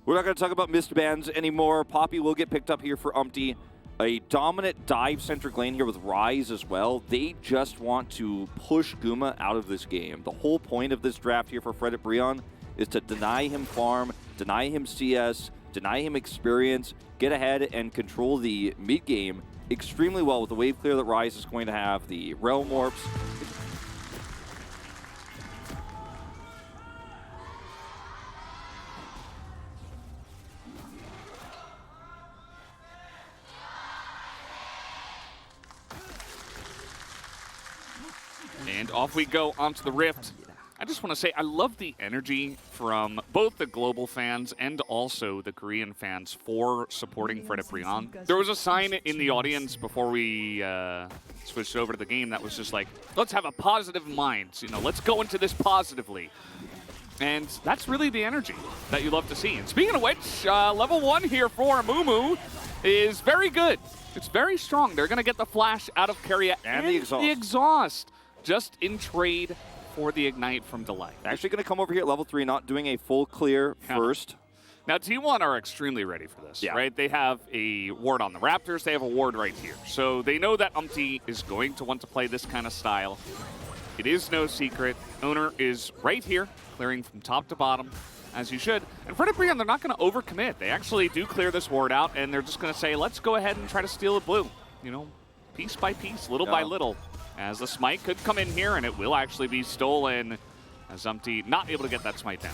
We're not going to talk about missed bans anymore. Poppy will get picked up here for Umpty. A dominant dive-centric lane here with Ryze as well. They just want to push Guma out of this game. The whole point of this draft here for Fredit Brion is to deny him farm, deny him CS, deny him experience, get ahead and control the mid-game extremely well with the wave clear that Ryze is going to have, the Realm Warps. And off we go onto the Rift. I just want to say I love the energy from both the global fans and also the Korean fans for supporting Fredit Brion. There was a sign in the audience before we switched over to the game that was just like, let's have a positive mind. You know, let's go into this positively. And that's really the energy that you love to see. And speaking of which, level 1 here for Mumu is very good. It's very strong. They're going to get the flash out of Keria and the exhaust just in trade for the Ignite from Delight. Actually going to come over here at level 3, not doing a full clear first. Now, T1 are extremely ready for this, right? They have a ward on the Raptors. They have a ward right here. So they know that Umpty is going to want to play this kind of style. It is no secret. Owner is right here, clearing from top to bottom, as you should. And Fredit Brion, they're not going to overcommit. They actually do clear this ward out, and they're just going to say, let's go ahead and try to steal a blue. You know, piece by piece, little by little. As the smite could come in here, and it will actually be stolen, as Umpty not able to get that smite down.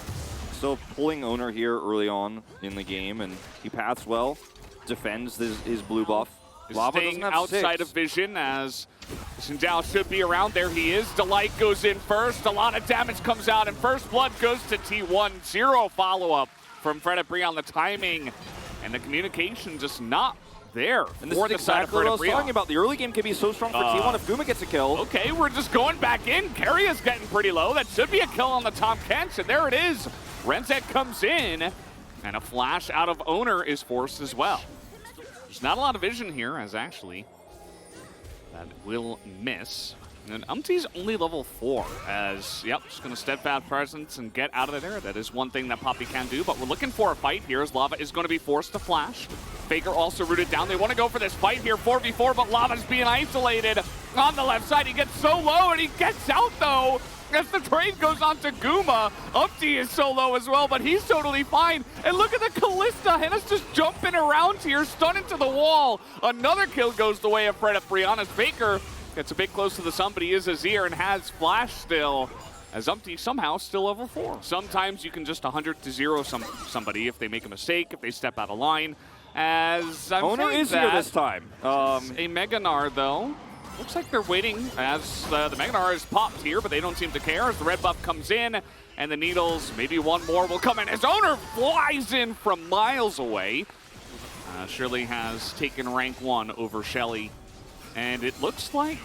Still pulling Owner here early on in the game, and he paths well, defends his blue buff. Lava staying outside of vision, as Xinjiao should be around. There he is. Delight goes in first. A lot of damage comes out, and first blood goes to T1. 0 follow-up from Fredit Brion. The timing and the communication just not there. And this is exactly what I was talking about. The early game can be so strong for T1 if Guma gets a kill. Okay, we're just going back in. Keria's getting pretty low. That should be a kill on the top Kench, and there it is. Renzek comes in, and a flash out of Owner is forced as well. There's not a lot of vision here, as actually that will miss. And Umpty's only level 4, as, just going to steadfast presence and get out of there. That is one thing that Poppy can do, but we're looking for a fight here, as Lava is going to be forced to flash. Faker also rooted down. They want to go for this fight here, 4v4, but Lava's being isolated on the left side. He gets so low, and he gets out, though, as the trade goes on to Guma. Umpty is so low as well, but he's totally fine. And look at the Kalista. Henna's just jumping around here, stunned into the wall. Another kill goes the way of Fredit Brion, as Faker gets a bit close to the sun, but he is Azir and has flash still, as Umpty somehow still level 4. Sometimes you can just 100-0 somebody if they make a mistake, if they step out of line. As I'm Owner is here this time. A Mega Gnar, though. Looks like they're waiting as the Mega Gnar is popped here, but they don't seem to care as the red buff comes in, and the Needles, maybe one more will come in. As Owner flies in from miles away. Shirley has taken rank 1 over Shelly, and it looks like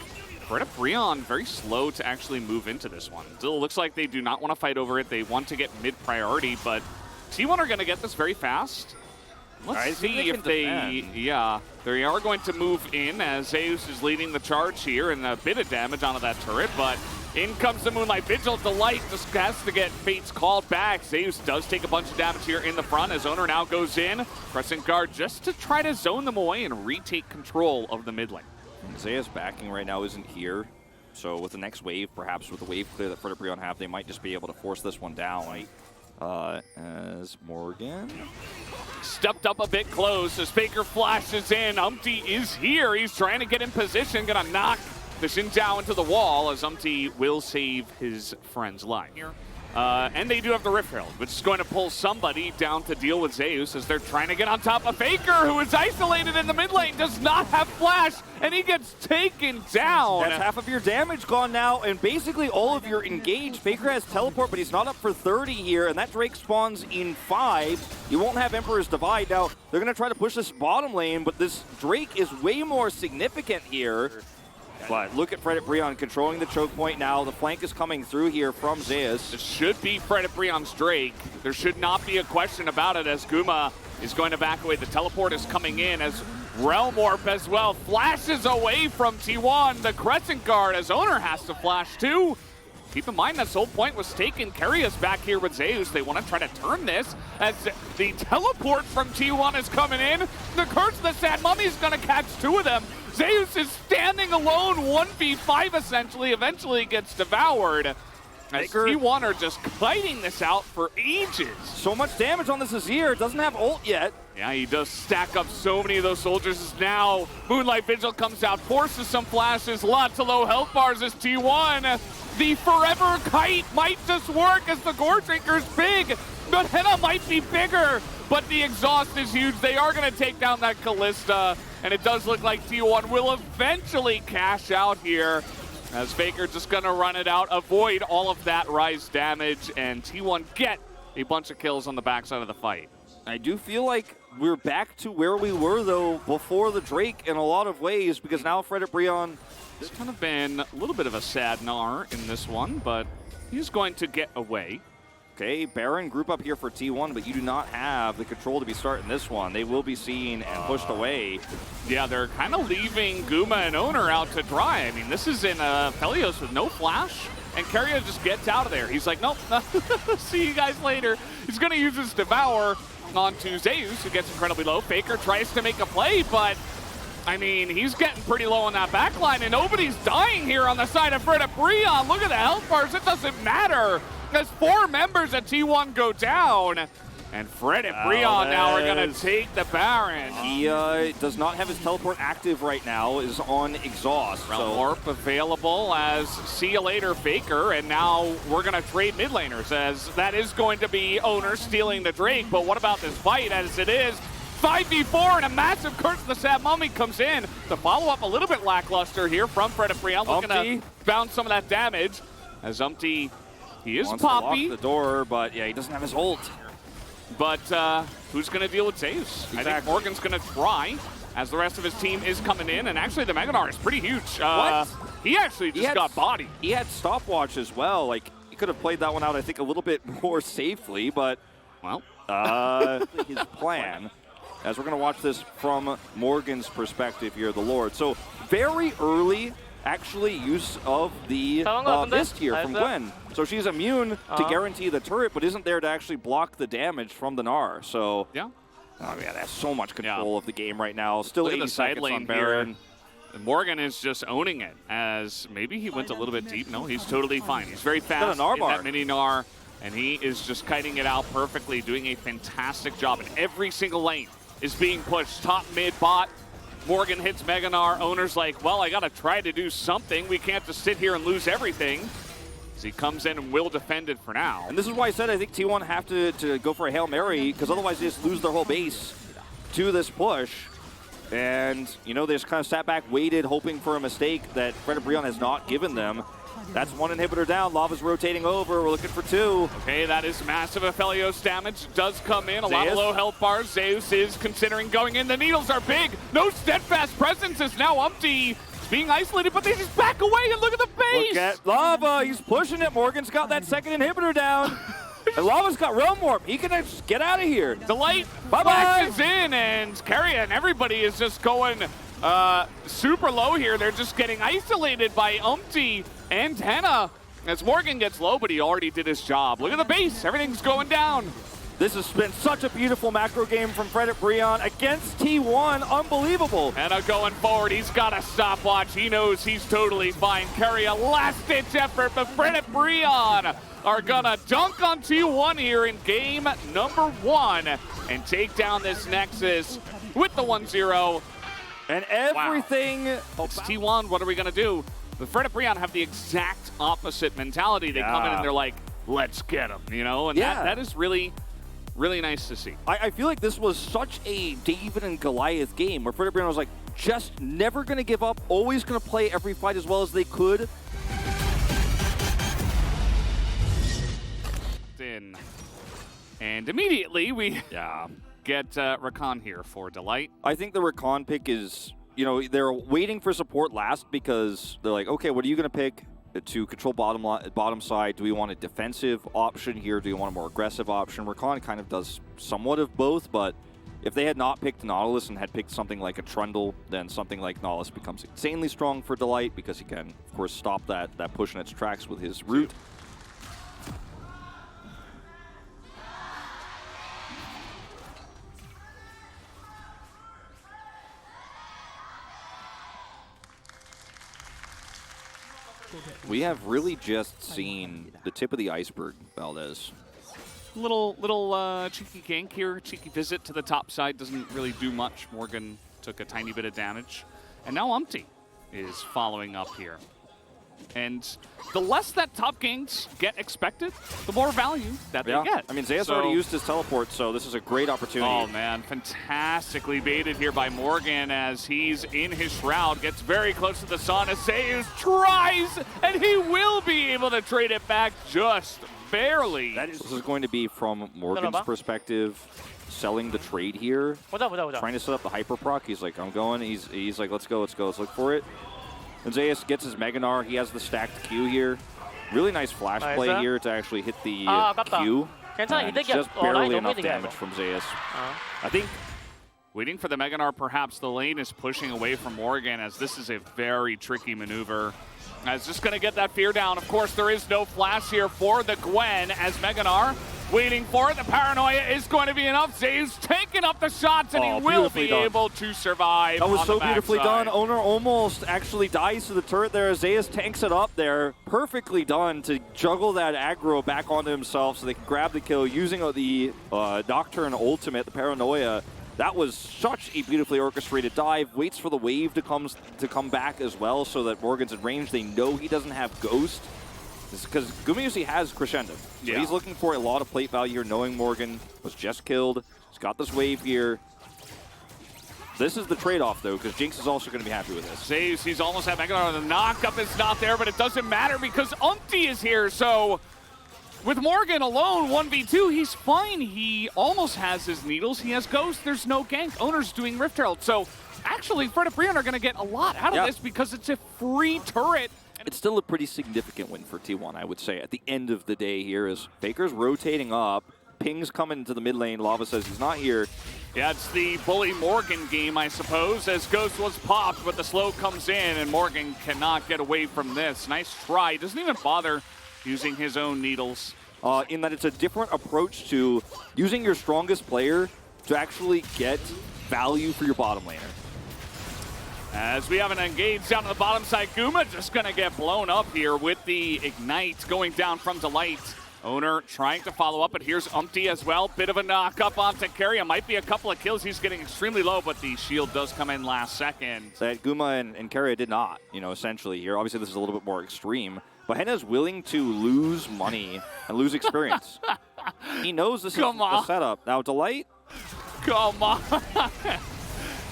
Fredit Brion very slow to actually move into this one. Still looks like they do not want to fight over it. They want to get mid-priority, but T1 are going to get this very fast. Let's see if they they are going to move in, as Zeus is leading the charge here, and a bit of damage onto that turret, but in comes the Moonlight Vigil. Delight just has to get Fates called back. Zeus does take a bunch of damage here in the front, as Owner now goes in. Crescent Guard just to try to zone them away and retake control of the mid lane. Zeus backing right now isn't here, so with the next wave, perhaps with the wave clear that Fredit Brion have, they might just be able to force this one down. As Morgan stepped up a bit close as Faker flashes in. Umpty is here. He's trying to get in position, gonna knock the Xinjiao into the wall, as Umpty will save his friend's life here. And they do have the Rift Herald, which is going to pull somebody down to deal with Zeus as they're trying to get on top of Faker, who is isolated in the mid lane, does not have flash, and he gets taken down. That's half of your damage gone now, and basically all of your engaged. Faker has teleport, but he's not up for 30 here, and that Drake spawns in 5. You won't have Emperor's Divide. Now, they're going to try to push this bottom lane, but this Drake is way more significant here. But look at Fredit Brion controlling the choke point now. The flank is coming through here from Zeus. This should be Fredit Brion's Drake. There should not be a question about it, as Guma is going to back away. The teleport is coming in, as Realm Warp as well flashes away from T1. The Crescent Guard, as Owner has to flash too. Keep in mind that whole point was taken. Keria back here with Zeus. They want to try to turn this as the teleport from T1 is coming in. The Curse of the Sad Mummy is going to catch two of them. Zeus is standing alone, 1v5 essentially, eventually gets devoured. As T1 are just kiting this out for ages. So much damage on this Azir. Doesn't have ult yet. Yeah, he does stack up so many of those soldiers. As now Moonlight Vigil comes out, forces some flashes, lots of low health bars as T1. The Forever Kite might just work as the Gore Drinker's big, but Henna might be bigger, but the exhaust is huge. They are going to take down that Kalista, and it does look like T1 will eventually cash out here. As Faker just going to run it out, avoid all of that Rise damage, and T1 get a bunch of kills on the backside of the fight. I do feel like we're back to where we were, though, before the Drake in a lot of ways, because now Frederick Brion... It's kind of been a little bit of a sad Gnar in this one, but he's going to get away. Okay, Baron group up here for T1, but you do not have the control to be starting this one. They will be seen and pushed away. Yeah, they're kind of leaving Guma and Owner out to dry. I mean, this is in Pelios with no flash, and Keria just gets out of there. He's like, nope, see you guys later. He's going to use his Devour onto Zeus, who gets incredibly low. Faker tries to make a play, but I mean, he's getting pretty low on that back line, and nobody's dying here on the side of Frederick Brion. Look at the health bars. It doesn't matter, as 4 members of T1 go down. And Frederick Brion now are going to take the Baron. He does not have his teleport active right now, is on exhaust. Realm Warp available as see you later Faker, and now we're going to trade mid laners, as that is going to be Owner stealing the Drake. But what about this fight as it is 5v4 and a massive Curse of the Sad Mummy comes in. The follow-up a little bit lackluster here from Frederick Brion, looking to bounce some of that damage. As Umpty, he is wants Poppy. to lock the door, but yeah, he doesn't have his ult. But who's going to deal with Zeus? Exactly. I think Morgan's going to try, as the rest of his team is coming in. And actually, the Mega Gnar is pretty huge. What? He actually just got bodied. He had stopwatch as well. Like, he could have played that one out, I think, a little bit more safely, but well, his plan. As we're going to watch this from Morgan's perspective here, the Lord. So very early, actually, use of the mist here from Gwen. So she's immune to guarantee the turret, but isn't there to actually block the damage from the Gnar. So yeah, oh yeah, that's so much control of the game right now. Still 80 seconds on Baron. Here. Morgan is just owning it, as maybe he went a little bit deep. No, he's totally fine. He's very fast in that mini Gnar, and he is just kiting it out perfectly, doing a fantastic job in every single lane. Is being pushed top, mid, bot. Morgan hits Mega Gnar. Owner's like, well, I got to try to do something. We can't just sit here and lose everything. As he comes in and will defend it for now. And this is why I said I think T1 have to go for a Hail Mary, because otherwise they just lose their whole base to this push. And, you know, they just kind of sat back, waited, hoping for a mistake that Frederick Brion has not given them. That's 1 inhibitor down. Lava's rotating over. We're looking for 2. Okay, that is massive. Aphelios damage does come in. A lot of low health bars. Zeus is considering going in. The needles are big. No steadfast presence is now Umpty. Being isolated, but they just back away and look at the base. Look at Lava. He's pushing it. Morgan's got that 2nd inhibitor down. And Lava's got Realm Warp. He can just get out of here. Delight flashes in, and Keria and everybody is just going super low here. They're just getting isolated by Umpty and Henna as Morgan gets low, but he already did his job. Look at the base. Everything's going down. This has been such a beautiful macro game from Frederick Brion against T1. Unbelievable. Henna going forward. He's got a stopwatch. He knows he's totally fine. Keria, last-ditch effort, but Frederick Brion are gonna dunk on T1 here in game number 1 and take down this Nexus with the 1-0. And everything... Wow. It's T1, what are we gonna do? The Frederick Brion have the exact opposite mentality. They come in and they're like, let's get him, you know? And that is really, really nice to see. I feel like this was such a David and Goliath game where Frederick Brion was like, just never gonna give up, always gonna play every fight as well as they could. And immediately we get Rakan here for Delight. I think the Rakan pick is, you know, they're waiting for support last because they're like, okay, what are you going to pick to control bottom side? Do we want a defensive option here? Do we want a more aggressive option? Rakan kind of does somewhat of both, but If they had not picked Nautilus and had picked something like a Trundle, then something like Nautilus becomes insanely strong for Delight because he can, of course, stop that push in its tracks with his root. We have really just seen the tip of the iceberg, Valdez. Little cheeky gank here, cheeky visit to the top side, doesn't really do much. Morgan took a tiny bit of damage. And now Umpty is following up here. And the less that top ganks get expected, the more value that they get. I mean, Zeus already used his teleport, so this is a great opportunity. Oh, man, fantastically baited here by Morgan as he's in his shroud, gets very close to the sun. As Zeus tries, and he will be able to trade it back just barely. This is going to be, from Morgan's perspective, selling the trade here. Trying to set up the hyper proc. He's like, I'm going. He's like, let's go, let's look for it. And Zeus gets his Mega Gnar. He has the stacked Q here. Really nice flash play here to actually hit the Q. Just barely enough damage from Zeus. I think waiting for the Mega Gnar, perhaps the lane is pushing away from Morgan as this is a very tricky maneuver. As just going to get that fear down. Of course, there is no flash here for the Gwen as Mega Gnar waiting for it. The paranoia is going to be enough. Zeus taking up the shots, and he will be able to survive. That was so beautifully done. Owner almost actually dies to the turret there. Zeus tanks it up there. Perfectly done to juggle that aggro back onto himself so they can grab the kill using the Nocturne ultimate, the paranoia. That was such a beautifully orchestrated dive. Waits for the wave to come back as well so that Morgan's in range. They know he doesn't have Ghost. Because Gumayusi has Crescendo. So he's looking for a lot of plate value here, knowing Morgan was just killed. He's got this wave here. This is the trade-off, though, because Jinx is also going to be happy with this. Zeus, he's almost at Mega Gnar. The knockup is not there, but it doesn't matter because Umpty is here. So with Morgan alone, 1v2, he's fine. He almost has his needles. He has Ghost. There's no gank. Owner's doing Rift Herald. So actually, Fred and Brion are going to get a lot out of this because it's a free turret. It's still a pretty significant win for T1, I would say, at the end of the day here, as Faker's rotating up. Ping's coming into the mid lane. Lava says he's not here. Yeah, it's the bully Morgan game, I suppose, as Ghost was popped, but the slow comes in, and Morgan cannot get away from this. Nice try. Doesn't even bother using his own needles. In that it's a different approach to using your strongest player to actually get value for your bottom laner. As we have an engage down to the bottom side, Guma just going to get blown up here with the Ignite going down from Delight. Owner trying to follow up, but here's Umpty as well. Bit of a knock up onto Keria. Might be a couple of kills. He's getting extremely low, but the shield does come in last second. That Guma and Keria did not, essentially here. Obviously, this is a little bit more extreme. But Henna's willing to lose money and lose experience. He knows this is the setup. Now, Delight. Come on.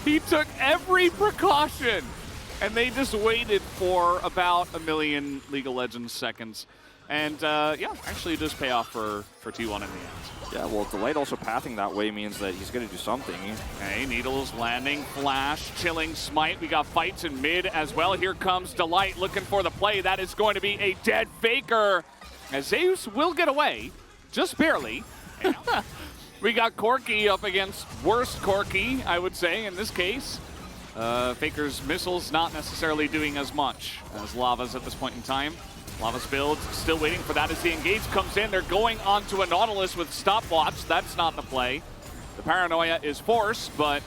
He took every precaution, and they just waited for about a million League of Legends seconds. And, yeah, actually it does pay off for T1 in the end. Yeah, well, Delight also pathing that way means that he's going to do something. Okay, Needles landing, flash, chilling smite. We got fights in mid as well. Here comes Delight looking for the play. That is going to be a dead Faker. As Zeus will get away, just barely. We got Corki up against worst Corki, I would say, in this case. Faker's missiles not necessarily doing as much as Lava's at this point in time. Lava's build, still waiting for that as the engage comes in. They're going onto a Nautilus with stopwatch. That's not the play. The paranoia is forced, but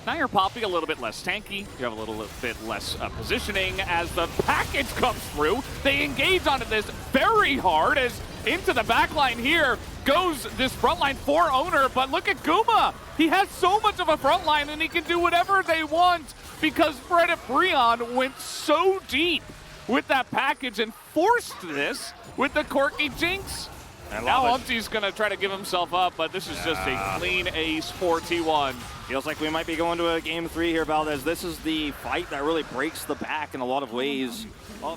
now you're Poppy a little bit less tanky. You have a little bit less positioning as the package comes through. They engage onto this very hard as into the backline here goes this frontline for Owner, but look at Guma. He has so much of a frontline and he can do whatever they want because Fred and Brion went so deep with that package and forced this with the Corki Jinx. And now Umpty's going to try to give himself up, but this is just a clean ace for T1. Feels like we might be going to a game 3 here, Valdez. This is the fight that really breaks the back in a lot of ways.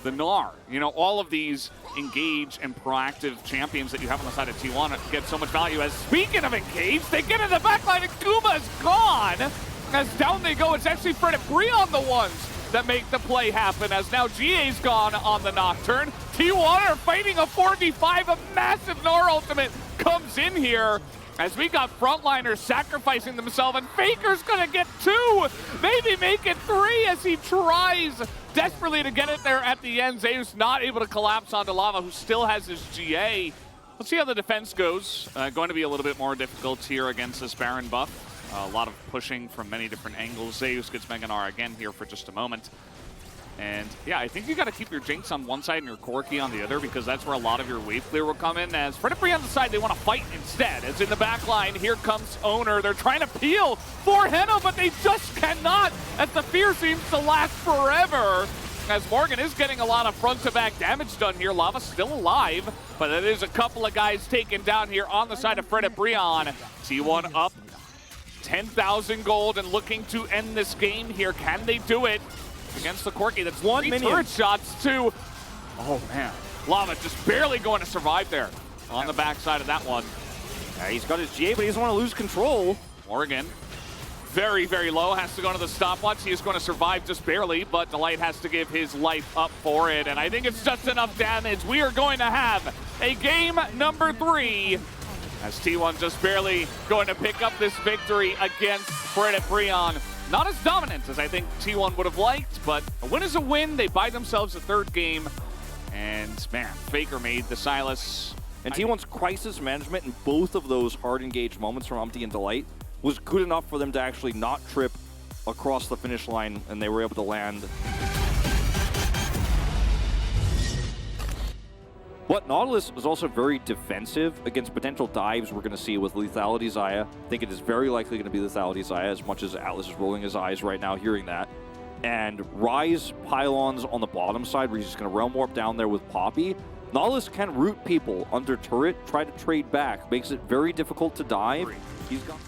The Gnar, all of these engage and proactive champions that you have on the side of T1 get so much value. As speaking of engage, they get in the backline and Guma's gone. As down they go, it's actually Fred and Brion the ones that make the play happen, as now GA's gone on the Nocturne. T1 are fighting a 4v5, a massive Gnar ultimate comes in here. As we got frontliners sacrificing themselves, and Faker's gonna get 2, maybe make it 3 as he tries desperately to get it there at the end. Zeus not able to collapse onto Lava, who still has his GA. Let's see how the defense goes. Going to be a little bit more difficult here against this Baron buff. A lot of pushing from many different angles. Zeus gets Mega Gnar again here for just a moment. And yeah, I think you got to keep your Jinx on one side and your Corki on the other, because that's where a lot of your wave clear will come in. As Fredipri on the side, they want to fight instead. As in the back line, here comes Owner. They're trying to peel for Henna, but they just cannot, as the fear seems to last forever. As Morgan is getting a lot of front-to-back damage done here. Lava's still alive, but it is a couple of guys taken down here on the side of Fredipri. T1 up 10,000 gold and looking to end this game here. Can they do it against the Corki? That's 1 minion. Turret shots too. Oh man, Lava just barely going to survive there on the backside of that one. Yeah, he's got his GA, but he doesn't want to lose control. Morgan, very, very low, has to go into the stopwatch. He is going to survive just barely, but Delight has to give his life up for it, and I think it's just enough damage. We are going to have a game number 3, as T1 just barely going to pick up this victory against Fredipri. Not as dominant as I think T1 would have liked, but a win is a win. They buy themselves a 3rd game. And man, Faker made the Sylas. And T1's crisis management in both of those hard engaged moments from Umpty and Delight was good enough for them to actually not trip across the finish line, and they were able to land. But Nautilus is also very defensive against potential dives we're going to see with Lethality Xayah. I think it is very likely going to be Lethality Xayah, as much as Atlas is rolling his eyes right now hearing that. And Ryze pylons on the bottom side, where he's just going to realm warp down there with Poppy. Nautilus can root people under turret, try to trade back. Makes it very difficult to dive. He's got...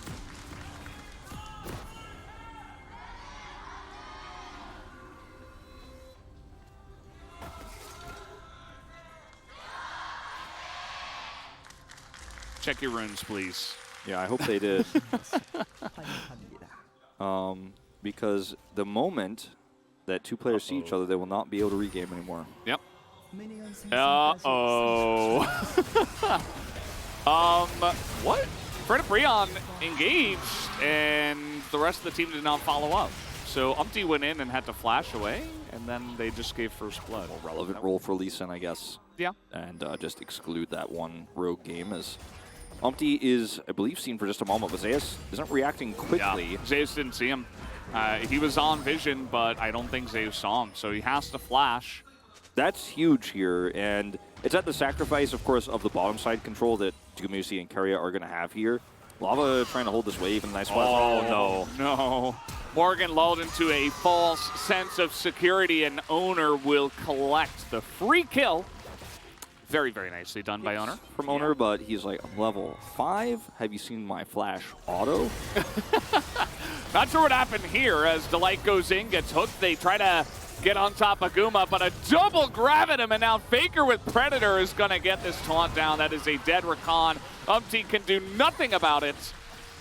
Check your runes, please. Yeah, I hope they did. Because the moment that 2 players see each other, they will not be able to regame anymore. Yep. Uh-oh. What? Fredipri engaged, and the rest of the team did not follow up. So Umpty went in and had to flash away, and then they just gave first blood. A relevant role for Lee Sin, I guess. Yeah. And just exclude that one rogue game, as Umpty is, I believe, seen for just a moment, but Zeus isn't reacting quickly. Yeah, Zeus didn't see him. He was on vision, but I don't think Zeus saw him, so he has to flash. That's huge here, and it's at the sacrifice, of course, of the bottom side control that Dumuzi and Keria are going to have here. Lava trying to hold this wave in a nice spot. Oh, no. Morgan lulled into a false sense of security, and Owner will collect the free kill. Very, very nicely done by Owner. From Owner, but he's like, I'm level 5. Have you seen my flash auto? Not sure what happened here as Delight goes in, gets hooked. They try to get on top of Guma, but a double grab at him, and now Faker with Predator is going to get this taunt down. That is a dead Rakan. Umpty can do nothing about it,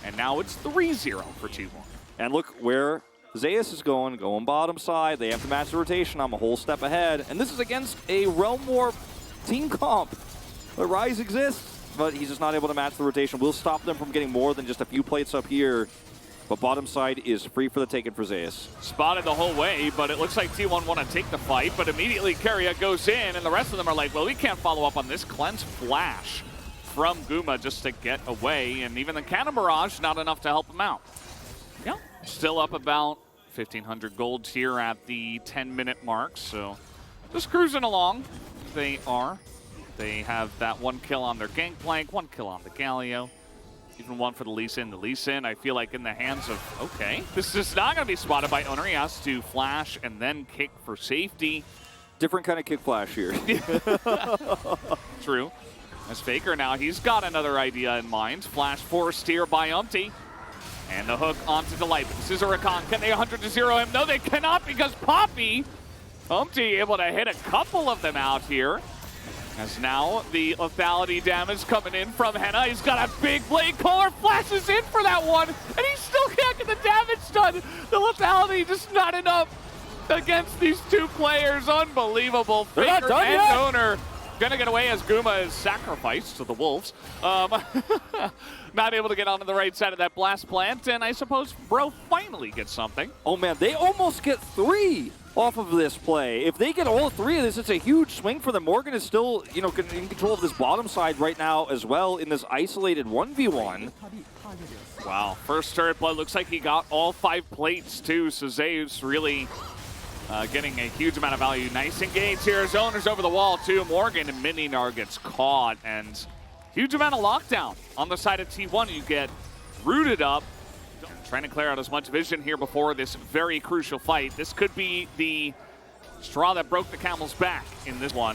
and now it's 3-0 for T1. And look where Zeus is going bottom side. They have to match the rotation. I'm a whole step ahead, and this is against a Realm Warp team comp. The Ryze exists, but he's just not able to match the rotation. We'll stop them from getting more than just a few plates up here. But bottom side is free for the taking for Zeus. Spotted the whole way, but it looks like T1 want to take the fight, but immediately Keria goes in, and the rest of them are like, well, we can't follow up on this cleanse flash from Guma just to get away, and even the Cannon Barrage, not enough to help him out. Yeah, still up about 1,500 gold here at the 10-minute mark, so just cruising along. They are. They have that 1 kill on their Gangplank, 1 kill on the Galio. Even 1 for the Lee Sin. The Lee Sin, I feel like in the hands of, okay, this is not going to be spotted by Owner. He has to flash and then kick for safety. Different kind of kick flash here. True. As Faker now, he's got another idea in mind. Flash forced here by Umpty. And the hook onto Delight. This is a Rakan. Can they 100-0 him? No, they cannot, because Poppy, Umpty able to hit a couple of them out here. As now the lethality damage coming in from Henna. He's got a big blade caller, flashes in for that one, and he still can't get the damage done. The lethality just not enough against these 2 players. Unbelievable. They're Faker not done and yet. Owner Gonna get away as Guma is sacrificed to the Wolves. Not able to get onto the right side of that blast plant, and I suppose Bro finally gets something. Oh man, they almost get 3 off of this play. If they get all 3 of this, it's a huge swing for them. Morgan is still, you know, in control of this bottom side right now as well in this isolated 1v1. Wow, first turret blood. Looks like he got all 5 plates too, so Zeus really getting a huge amount of value. Nice engage here. Zoner's over the wall too. Morgan and Mininar gets caught, and huge amount of lockdown on the side of T1. You get rooted up. Trying to clear out as much vision here before this very crucial fight. This could be the straw that broke the camel's back in this one,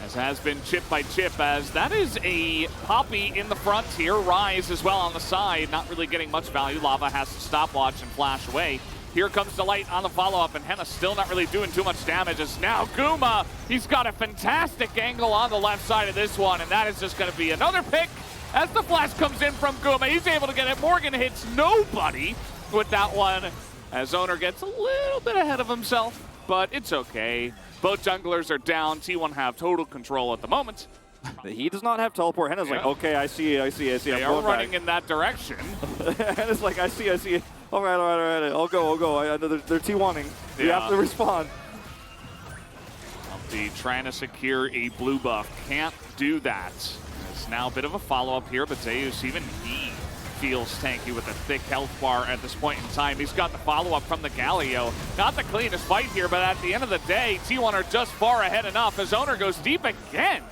as has been chip by chip, as that is a Poppy in the front here. Rise as well on the side, not really getting much value. Lava has to stopwatch and flash away. Here comes Delight on the follow-up, and Henna still not really doing too much damage. As now Guma, he's got a fantastic angle on the left side of this one, and that is just going to be another pick. As the flash comes in from Guma, he's able to get it. Morgan hits nobody with that one, as Owner gets a little bit ahead of himself, but it's okay. Both junglers are down. T1 have total control at the moment. He does not have teleport. Henna's like, okay, I see. They are running in that direction. Henna's like, I see. All right. I'll go. I know they're T1ing. You have to respond. Umpty trying to secure a blue buff. Can't do that. It's now a bit of a follow-up here, but Zeus, even he feels tanky with a thick health bar at this point in time. He's got the follow-up from the Galio. Not the cleanest fight here, but at the end of the day, T1 are just far ahead enough as Owner goes deep again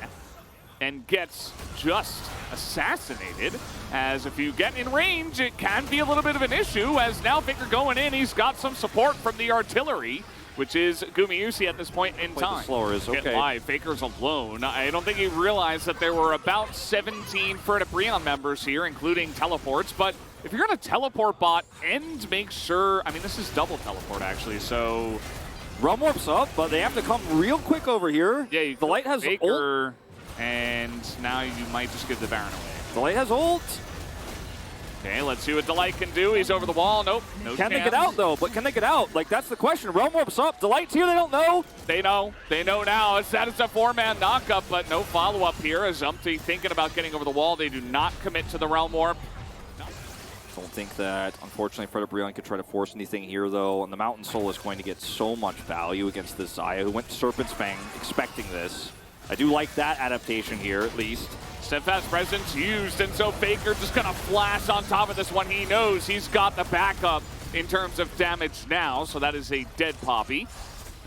and gets just assassinated. As if you get in range, it can be a little bit of an issue, as now Faker going in, he's got some support from the artillery, which is Gumayusi at this point in time. Slower is okay. Live. Faker's alone. I don't think he realized that there were about 17 Ferta members here, including teleports, but if you're gonna teleport bot and make sure, I mean, this is double teleport actually, so. Realm warps up, but they have to come real quick over here. Yeah, the light has Faker, and now you might just give the Baron away. The light has ult. Okay, let's see what Delight can do. He's over the wall. Nope, no Can chance. they get out, though? But can they get out? Like, that's the question. Realm warps up. Delight's here. They don't know. They know. They know now. It's that is a 4-man knockup, but no follow-up here. As Umpty thinking about getting over the wall. They do not commit to the Realm Warp. Don't think that, unfortunately, Fred Brion could try to force anything here, though. And the Mountain Soul is going to get so much value against this Xayah, who went Serpent's Fang expecting this. I do like that adaptation here, at least. Steadfast Presence used, and so Faker just gonna flash on top of this one. He knows he's got the backup in terms of damage now, so that is a dead Poppy.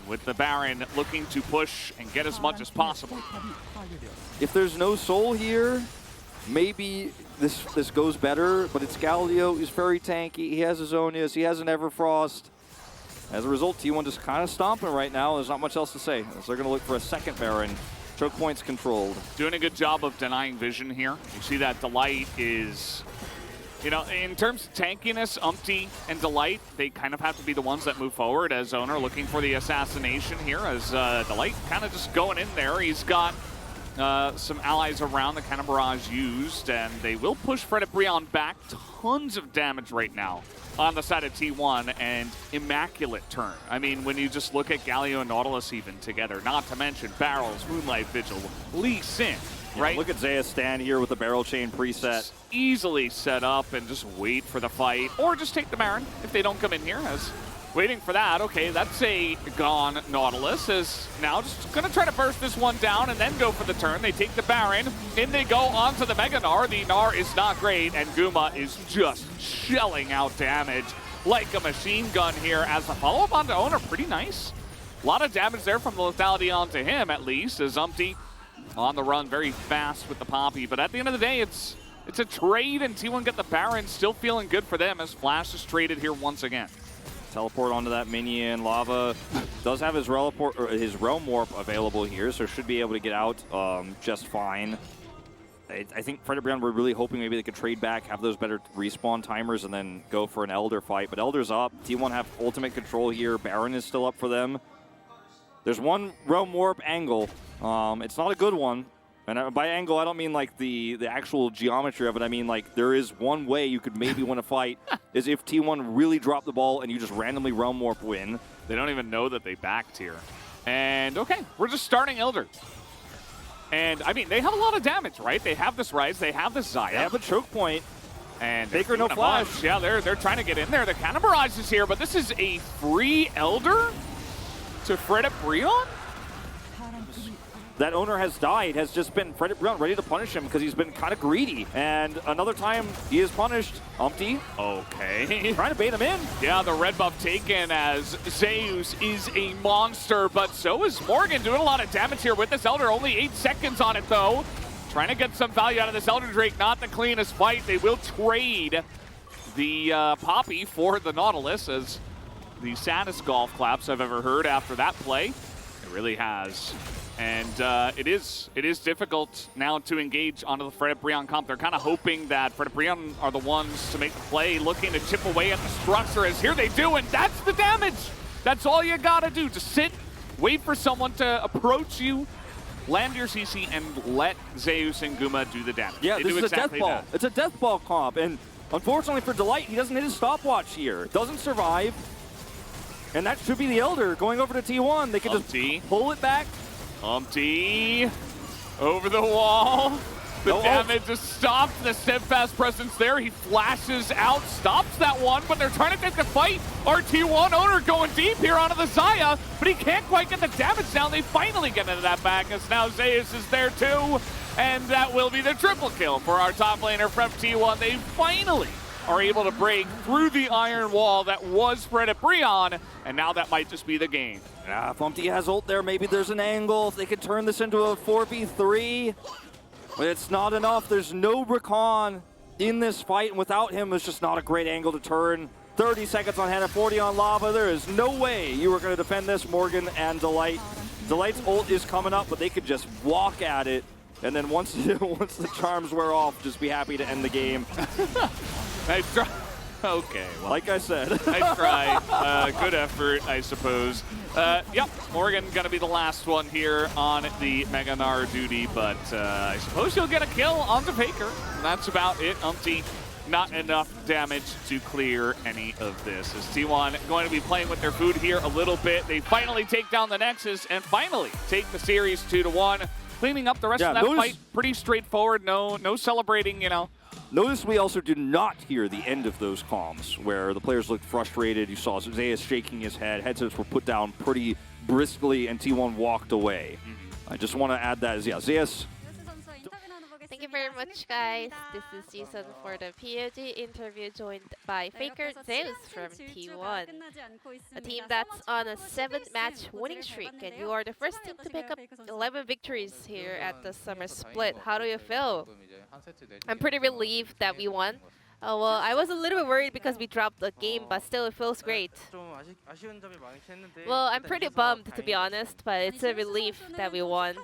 With the Baron looking to push and get as much as possible. If there's no soul here, maybe this goes better, but it's Galio, he's very tanky, he has his Zonius, he has an Everfrost. As a result, T1 just kind of stomping right now. There's not much else to say, as they're gonna look for a second Baron. Choke points controlled. Doing a good job of denying vision here. You see that Delight is, you know, in terms of tankiness, Umpty and Delight, they kind of have to be the ones that move forward as Owner looking for the assassination here, as Delight kind of just going in there. He's got some allies around the kind of barrage used, and they will push Fred Brion back. Tons of damage right now on the side of T1, and immaculate turn. I mean, when you just look at Galio and Nautilus even together, not to mention Barrels, Moonlight Vigil, Lee Sin, right? Look at Xayah stand here with the barrel chain preset. Just easily set up and just wait for the fight, or just take the Baron if they don't come in here. As waiting for that, okay, that's a gone Nautilus, is now just gonna try to burst this one down and then go for the turn. They take the Baron, in they go onto the Mega Gnar. The Gnar is not great, and Guma is just shelling out damage like a machine gun here as a follow-up onto Owner. Pretty nice. A lot of damage there from the lethality onto him, at least, as Umpty on the run very fast with the Poppy. But at the end of the day, it's a trade, and T1 get the Baron. Still feeling good for them as Flash is traded here once again. Teleport onto that minion. Lava does have his Realm Warp available here, so should be able to get out just fine. I think Fred Brion were really hoping maybe they could trade back, have those better respawn timers, and then go for an Elder fight. But Elder's up. T1 have ultimate control here. Baron is still up for them. There's one Realm Warp angle. It's not a good one. And by angle, I don't mean like the actual geometry of it. I mean like there is one way you could maybe win a fight is if T1 really drop the ball and you just randomly Realm Warp win. They don't even know that they backed here. And okay, we're just starting Elder. And, I mean, they have a lot of damage, right? They have this Rise, they have this Xayah. They have a choke point. And Faker no flash. Yeah, they're trying to get in there. The Cannon Barrage is here, but this is a free Elder to Fred Brion? That owner has died, has just been Fred Brown ready to punish him because he's been kind of greedy. And another time he is punished. Umpty. Okay. Trying to bait him in. Yeah, the red buff taken as Zeus is a monster, but so is Morgan doing a lot of damage here with this Elder. Only 8 seconds on it though. Trying to get some value out of this Elder Drake. Not the cleanest fight. They will trade the Poppy for the Nautilus as the saddest golf claps I've ever heard after that play. It really has. And it is difficult now to engage onto the Fred Brion comp. They're kind of hoping that Fred Brion are the ones to make the play, looking to chip away at the structure, as here they do, and that's the damage. That's all you gotta do, just sit, wait for someone to approach you, land your CC, and let Zeus and Guma do the damage. Yeah, they this do is exactly a death ball. that. It's a death ball comp, and unfortunately for Delight, he doesn't hit his stopwatch here. Doesn't survive, and that should be the Elder going over to T1. They can just pull it back. Umpty over the wall. The damage just stopped. The steadfast presence there. He flashes out, stops that one, but they're trying to take the fight. RT1 owner going deep here onto the Xayah, but he can't quite get the damage down. They finally get into that back as now Zeus is there too. And that will be the triple kill for our top laner from T1. They finally are able to break through the iron wall that was Fred Brion, and now that might just be the game. Yeah, if Umpty has ult there, maybe there's an angle. If they could turn this into a 4v3, but it's not enough. There's no Rakan in this fight, and without him, it's just not a great angle to turn. 30 seconds on Hannah, 40 on Lava. There is no way you were going to defend this, Morgan and Delight. Delight's ult is coming up, but they could just walk at it, and then once the charms wear off, just be happy to end the game. Nice try. Okay, well. Like I said. Nice try. Good effort, I suppose. Yep, Morgan gonna be the last one here on the Mega Gnar duty, but I suppose he'll get a kill onto Faker. That's about it. Umpty, not enough damage to clear any of this. As T1 going to be playing with their food here a little bit. They finally take down the Nexus and finally take the series 2-1. Cleaning up the rest of that fight, pretty straightforward. No celebrating, you know. Notice we also did not hear the end of those comms where the players looked frustrated. You saw Zeus shaking his head. Headsets were put down pretty briskly, and T1 walked away. I just want to add that as, yeah, Zeus. Thank you very much, guys. This is Jason for the POG interview, joined by Faker Zeus from T1, a team that's on a 7-match winning streak, and you are the first team to pick up 11 victories here at the summer split. How do you feel? I'm pretty relieved that we won. Well, I was a little bit worried because we dropped the game, but still it feels great. Well, I'm pretty bummed, to be honest, but it's a relief that we won.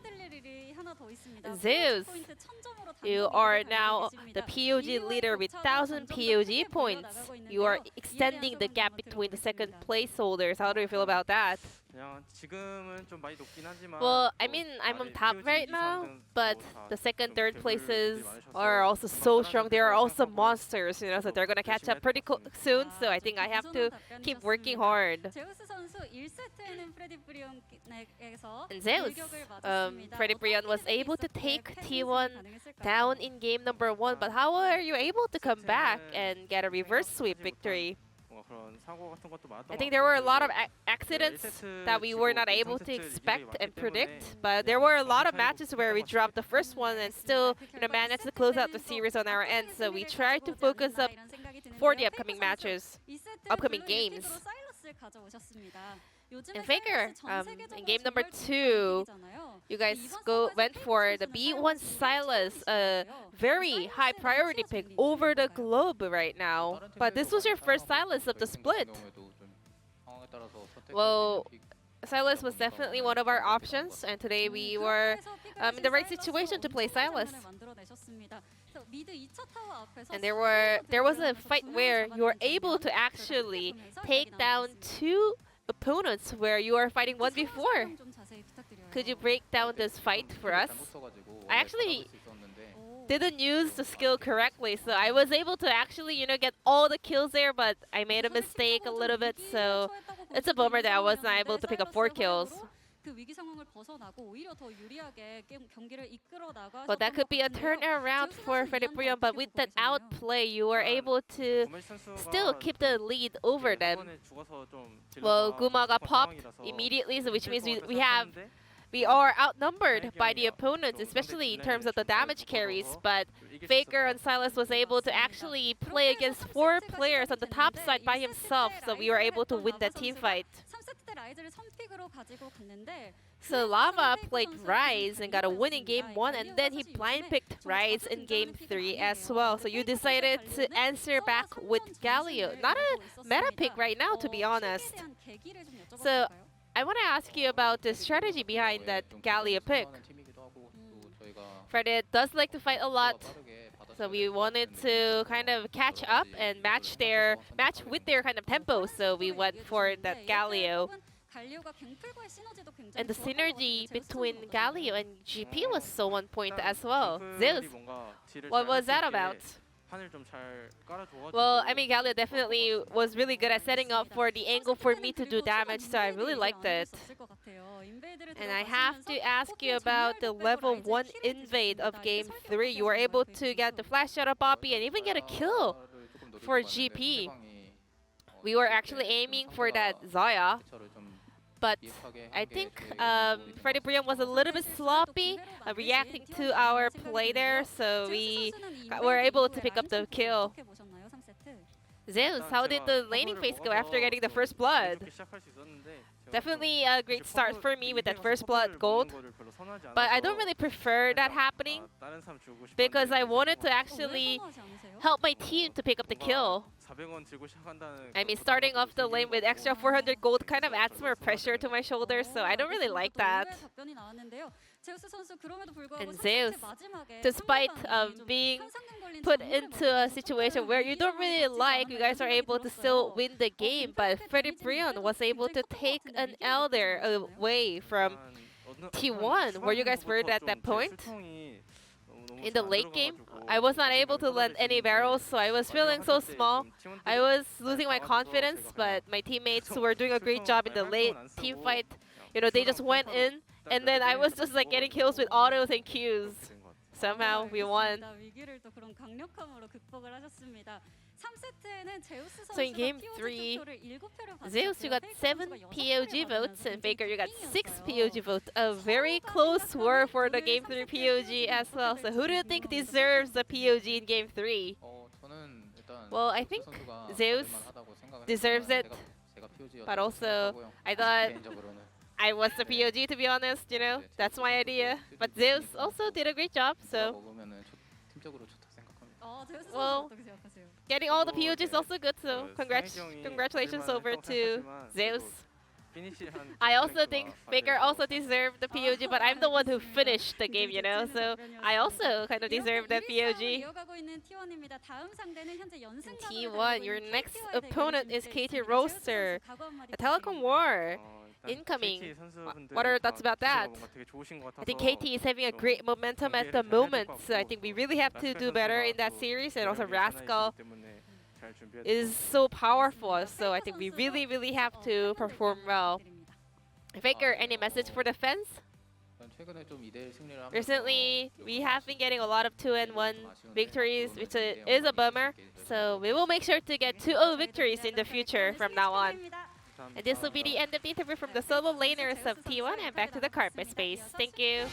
Zeus, you are now the POG leader with 1,000 POG points. You are extending the gap between the second place holders. How do you feel about that? Well, I mean, I'm on top right now, but the second, third places are also so strong. They are also monsters, you know, so they're gonna catch up pretty soon. So I think I have to keep working hard. And Zeus, Fred Brion was able to take T1 down in game number 1, but how are you able to come back and get a reverse sweep victory? I think there were a lot of accidents that we were not able to expect and predict, but there were a lot of matches where we dropped the first one and still, you know, managed to close out the series on our end. So we tried to focus up for the upcoming matches, upcoming games. And Faker, in game number 2, you guys went for the B1 Sylas, a very high priority pick over the globe right now. But this was your first Sylas of the split. Well, Sylas was definitely one of our options, and today we were in the right situation to play Sylas. And there was a fight where you were able to actually take down 2 opponents where you are fighting 1v4. Could you break down this fight for us? I actually didn't use the skill correctly, so I was able to actually, you know, get all the kills there, but I made a mistake a little bit, so it's a bummer that I was not able to pick up 4 kills. Well, that could be a turnaround for Freddy, but with that outplay, you were able to still keep the lead over them. Well, Guma got popped immediately, so which means we are outnumbered by the opponents, especially in terms of the damage carries. But Faker and Silas was able to actually play against 4 players on the top side by himself, so we were able to win that team fight. So Lava played Rise and got a win in game 1, and then he blind picked Rise in game 3 as well. So you decided to answer back with Galio. Not a meta pick right now, to be honest. So I want to ask you about the strategy behind that Galio pick. Freddy does like to fight a lot, so we wanted to kind of catch up and match with their kind of tempo. So we went for that Galio. And the synergy between Galio and GP was so on point as well. Zeus, what was that about? Well, I mean, Galio definitely was really good at setting up for the angle for me to do damage, so I really liked it. And I have to ask you about the level 1 invade of game 3. You were able to get the flash shot of Poppy and even get a kill for GP. We were actually aiming for that Zaya, but I think Freddy was a little bit sloppy reacting to our play there, so we were able to pick up the kill. Zeus, how did the laning phase go after getting the first blood? Definitely a great start for me with that first blood gold, but I don't really prefer that happening because I wanted to actually help my team to pick up the kill. I mean, starting off the lane with extra 400 gold kind of adds more pressure to my shoulders, so I don't really like that. And Zeus, despite being put into a situation where you don't really like, you guys are able to still win the game, but Freddy was able to take an L there away from T1. Were you guys worried at that point? In the late game, I was not able to land any barrels, so I was feeling so small. I was losing my confidence, but my teammates were doing a great job in the late team fight. You know, they just went in, and then I was just like getting kills with autos and Qs. Somehow we won. So in game 3, Zeus, you got 7 POG votes, and Faker, you got 6 POG votes. A very close war for the game 3 POG as well. So who do you think deserves the POG in game 3? Well, I think Zeus deserves it, but also I thought I was the POG, to be honest, you know, that's my idea. But Zeus also did a great job, so well, getting all the POGs is also good, so congratulations over to Zeus. I also think Faker also deserved the POG, but I'm the one who finished the game, you know, so I also kind of deserve the POG. T1, your next opponent is KT Roaster, a telecom war. Incoming. What are your thoughts about that? I think KT is having a great momentum at the moment, so I think we really have to do better in that series, and also Rascal is so powerful, so I think we really have to perform well. Faker, any message for the fans? Recently, we have been getting a lot of 2-1 victories, which is a bummer, so we will make sure to get 2-0 victories in the future from now on. And this will be the end of the interview from the solo laners of T1, and back to the carpet space. Thank you.